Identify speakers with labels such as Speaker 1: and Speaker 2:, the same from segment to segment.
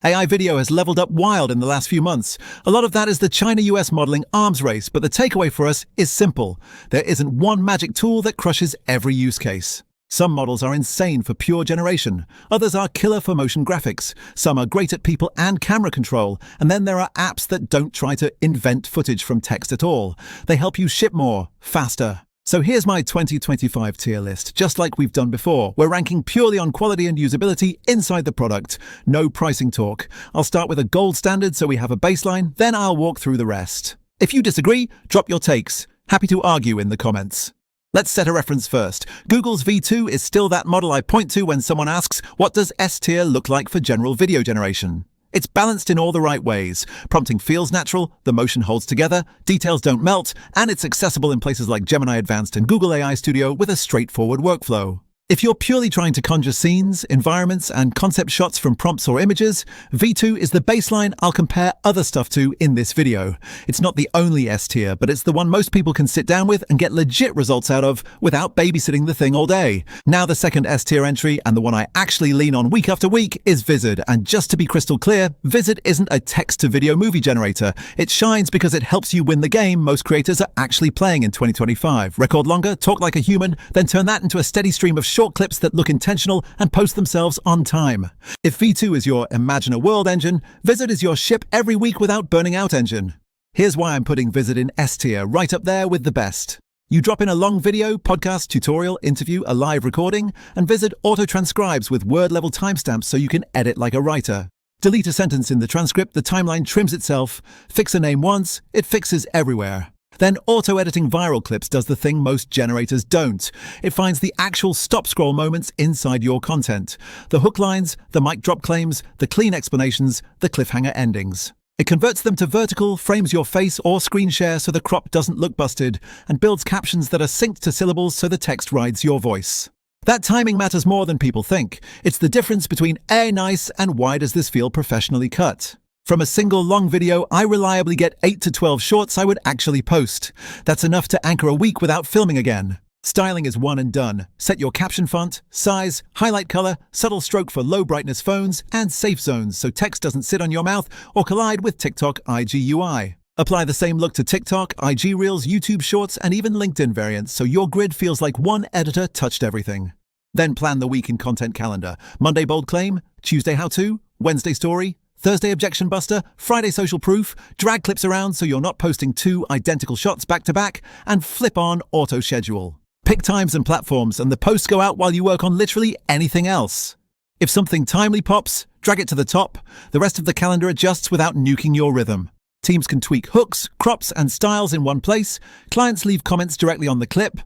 Speaker 1: AI video has leveled up wild in the last few months. A lot of that is the China-US modeling arms race, but the takeaway for us is simple. There isn't one magic tool that crushes every use case. Some models are insane for pure generation. Others are killer for motion graphics. Some are great at people and camera control. And then there are apps that don't try to invent footage from text at all. They help you ship more, faster. So here's my 2025 tier list. Just like we've done before, we're ranking purely on quality and usability inside the product. No pricing talk. I'll start with a gold standard so we have a baseline, then I'll walk through the rest. If you disagree, drop your takes. Happy to argue in the comments. Let's set a reference first. Google's V2 is still that model I point to when someone asks, what does S tier look like for general video generation? It's balanced in all the right ways. Prompting feels natural, the motion holds together, details don't melt, and it's accessible in places like Gemini Advanced and Google AI Studio with a straightforward workflow. If you're purely trying to conjure scenes, environments, and concept shots from prompts or images, V2 is the baseline I'll compare other stuff to in this video. It's not the only S tier, but it's the one most people can sit down with and get legit results out of without babysitting the thing all day. Now the second S tier entry, and the one I actually lean on week after week, is Vizard. And just to be crystal clear, Vizard isn't a text-to-video movie generator. It shines because it helps you win the game most creators are actually playing in 2025. Record longer, talk like a human, then turn that into a steady stream of short clips that look intentional and post themselves on time. If V2 is your Imagine a World engine, Vizard is your ship every week without burning out engine. Here's why I'm putting Vizard in S tier, right up there with the best. You drop in a long video, podcast, tutorial, interview, a live recording, and Vizard auto-transcribes with word-level timestamps so you can edit like a writer. Delete a sentence in the transcript, the timeline trims itself. Fix a name once, it fixes everywhere. Then auto-editing viral clips does the thing most generators don't. It finds the actual stop-scroll moments inside your content. The hook lines, the mic drop claims, the clean explanations, the cliffhanger endings. It converts them to vertical, frames your face or screen share so the crop doesn't look busted, and builds captions that are synced to syllables so the text rides your voice. That timing matters more than people think. It's the difference between nice and why does this feel professionally cut. From a single long video, I reliably get 8 to 12 shorts I would actually post. That's enough to anchor a week without filming again. Styling is one and done. Set your caption font, size, highlight color, subtle stroke for low brightness phones, and safe zones so text doesn't sit on your mouth or collide with TikTok IG UI. Apply the same look to TikTok, IG Reels, YouTube Shorts, and even LinkedIn variants so your grid feels like one editor touched everything. Then plan the week in content calendar. Monday bold claim, Tuesday how-to, Wednesday story, Thursday objection buster, Friday social proof, drag clips around so you're not posting 2 identical shots back to back, and flip on auto schedule. Pick times and platforms, and the posts go out while you work on literally anything else. If something timely pops, drag it to the top. The rest of the calendar adjusts without nuking your rhythm. Teams can tweak hooks, crops, and styles in one place. Clients leave comments directly on the clip.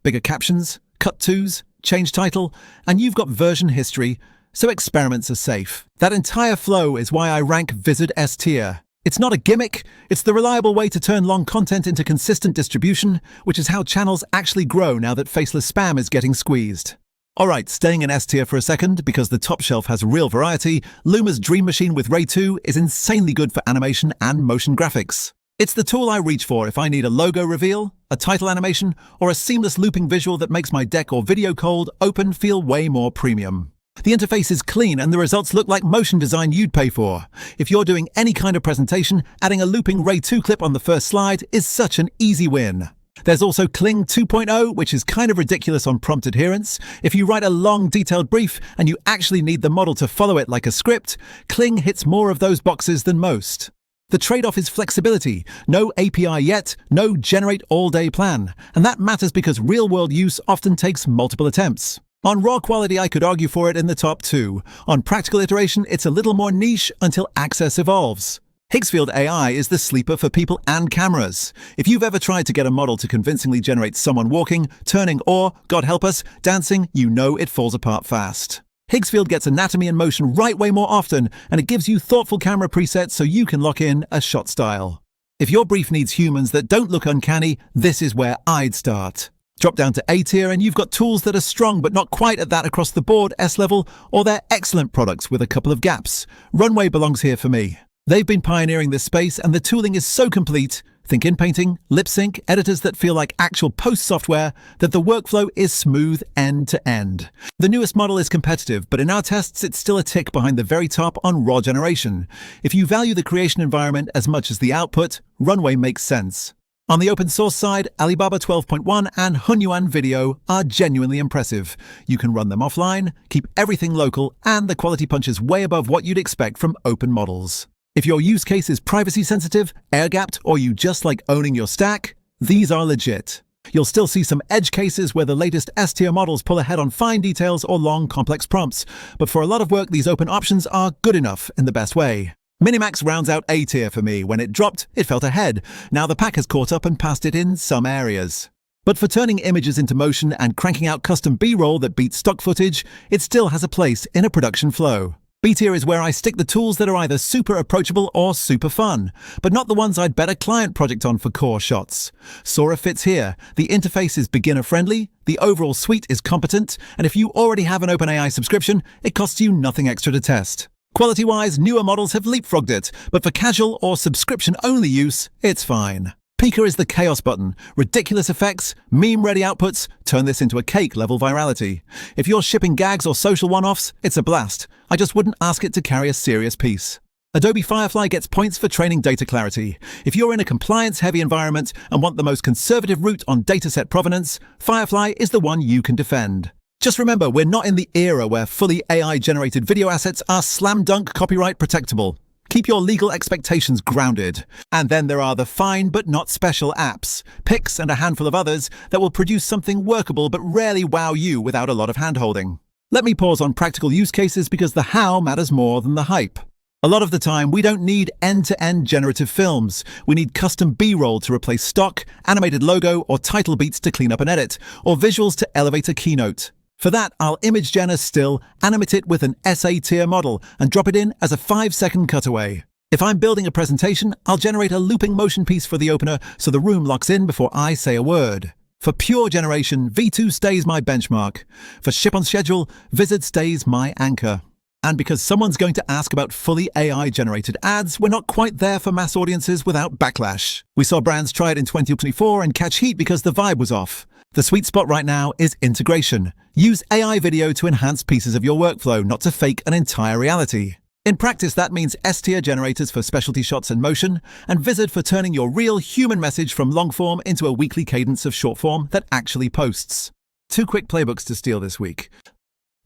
Speaker 1: Bigger captions, cut tos, change title, and you've got version history, so experiments are safe. That entire flow is why I rank Vizard S tier. It's not a gimmick, it's the reliable way to turn long content into consistent distribution, which is how channels actually grow now that faceless spam is getting squeezed. Alright, staying in S tier for a second, because the top shelf has real variety, Luma's Dream Machine with Ray 2 is insanely good for animation and motion graphics. It's the tool I reach for if I need a logo reveal, a title animation, or a seamless looping visual that makes my deck or video cold open feel way more premium. The interface is clean and the results look like motion design you'd pay for. If you're doing any kind of presentation, adding a looping Ray 2 clip on the first slide is such an easy win. There's also Kling 2.0, which is kind of ridiculous on prompt adherence. If you write a long, detailed brief and you actually need the model to follow it like a script, Kling hits more of those boxes than most. The trade-off is flexibility. No API yet, no generate all-day plan. And that matters because real-world use often takes multiple attempts. On raw quality, I could argue for it in the top 2. On practical iteration, it's a little more niche until access evolves. Higgsfield AI is the sleeper for people and cameras. If you've ever tried to get a model to convincingly generate someone walking, turning, or, God help us, dancing, you know it falls apart fast. Higgsfield gets anatomy and motion right way more often, and it gives you thoughtful camera presets so you can lock in a shot style. If your brief needs humans that don't look uncanny, this is where I'd start. Drop down to A tier and you've got tools that are strong but not quite at that across the board S level, or they're excellent products with a couple of gaps. Runway belongs here for me. They've been pioneering this space and the tooling is so complete, Think in-painting, lip sync, editors that feel like actual post software, that the workflow is smooth end to end. The newest model is competitive, but in our tests it's still a tick behind the very top on raw generation. If you value the creation environment as much as the output, Runway makes sense. On the open source side, Alibaba 12.1 and Hunyuan Video are genuinely impressive. You can run them offline, keep everything local, and the quality punches way above what you'd expect from open models. If your use case is privacy sensitive, air-gapped, or you just like owning your stack, these are legit. You'll still see some edge cases where the latest S-tier models pull ahead on fine details or long, complex prompts, but for a lot of work, these open options are good enough in the best way. Minimax rounds out A-tier for me. When it dropped, it felt ahead. Now the pack has caught up and passed it in some areas. But for turning images into motion and cranking out custom B-roll that beats stock footage, it still has a place in a production flow. B-tier is where I stick the tools that are either super approachable or super fun, but not the ones I'd bet a client project on for core shots. Sora fits here. The interface is beginner-friendly, the overall suite is competent, and if you already have an OpenAI subscription, it costs you nothing extra to test. Quality-wise, newer models have leapfrogged it, but for casual or subscription-only use, it's fine. Pika is the chaos button. Ridiculous effects, meme-ready outputs, turn this into a cake-level virality. If you're shipping gags or social one-offs, it's a blast. I just wouldn't ask it to carry a serious piece. Adobe Firefly gets points for training data clarity. If you're in a compliance-heavy environment and want the most conservative route on dataset provenance, Firefly is the one you can defend. Just remember, we're not in the era where fully AI-generated video assets are slam-dunk copyright protectable. Keep your legal expectations grounded. And then there are the fine but not special apps, Pix and a handful of others that will produce something workable but rarely wow you without a lot of hand-holding. Let me pause on practical use cases because the how matters more than the hype. A lot of the time, we don't need end-to-end generative films. We need custom B-roll to replace stock, animated logo or title beats to clean up an edit, or visuals to elevate a keynote. For that, I'll image gen a still, animate it with an SA tier model, and drop it in as a 5-second cutaway. If I'm building a presentation, I'll generate a looping motion piece for the opener so the room locks in before I say a word. For pure generation, V2 stays my benchmark. For ship on schedule, Vizard stays my anchor. And because someone's going to ask about fully AI-generated ads, we're not quite there for mass audiences without backlash. We saw brands try it in 2024 and catch heat because the vibe was off. The sweet spot right now is integration. Use AI video to enhance pieces of your workflow, not to fake an entire reality. In practice, that means S-tier generators for specialty shots and motion, and Vizard for turning your real human message from long form into a weekly cadence of short form that actually posts. 2 quick playbooks to steal this week.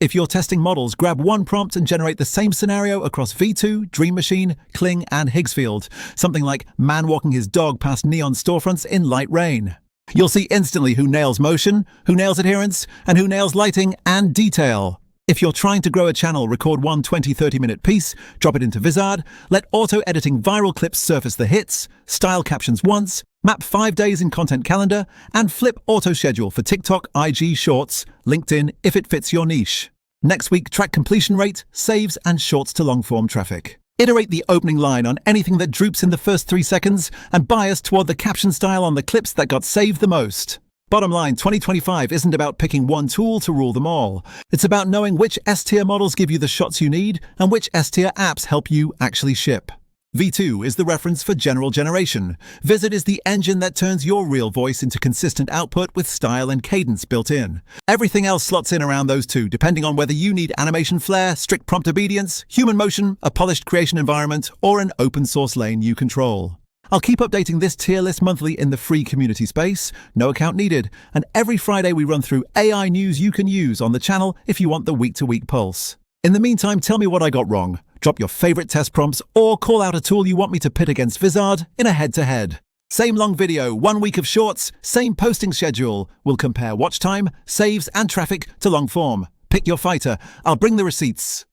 Speaker 1: If you're testing models, grab one prompt and generate the same scenario across V2, Dream Machine, Kling, and Higgsfield. Something like man walking his dog past neon storefronts in light rain. You'll see instantly who nails motion, who nails adherence, and who nails lighting and detail. If you're trying to grow a channel, record one 20-30-minute piece, drop it into Vizard, let auto-editing viral clips surface the hits, style captions once, map 5 days in content calendar, and flip auto-schedule for TikTok, IG, Shorts, LinkedIn if it fits your niche. Next week, track completion rate, saves, and shorts to long-form traffic. Iterate the opening line on anything that droops in the first 3 seconds and bias toward the caption style on the clips that got saved the most. Bottom line, 2025 isn't about picking one tool to rule them all. It's about knowing which S-tier models give you the shots you need and which S-tier apps help you actually ship. V2 is the reference for general generation. Vizard is the engine that turns your real voice into consistent output with style and cadence built in. Everything else slots in around those two, depending on whether you need animation flair, strict prompt obedience, human motion, a polished creation environment, or an open source lane you control. I'll keep updating this tier list monthly in the free community space, no account needed, and every Friday we run through AI news you can use on the channel if you want the week-to-week pulse. In the meantime, tell me what I got wrong. Drop your favorite test prompts or call out a tool you want me to pit against Vizard in a head-to-head. Same long video, 1 week of shorts, same posting schedule. We'll compare watch time, saves, and traffic to long form. Pick your fighter. I'll bring the receipts.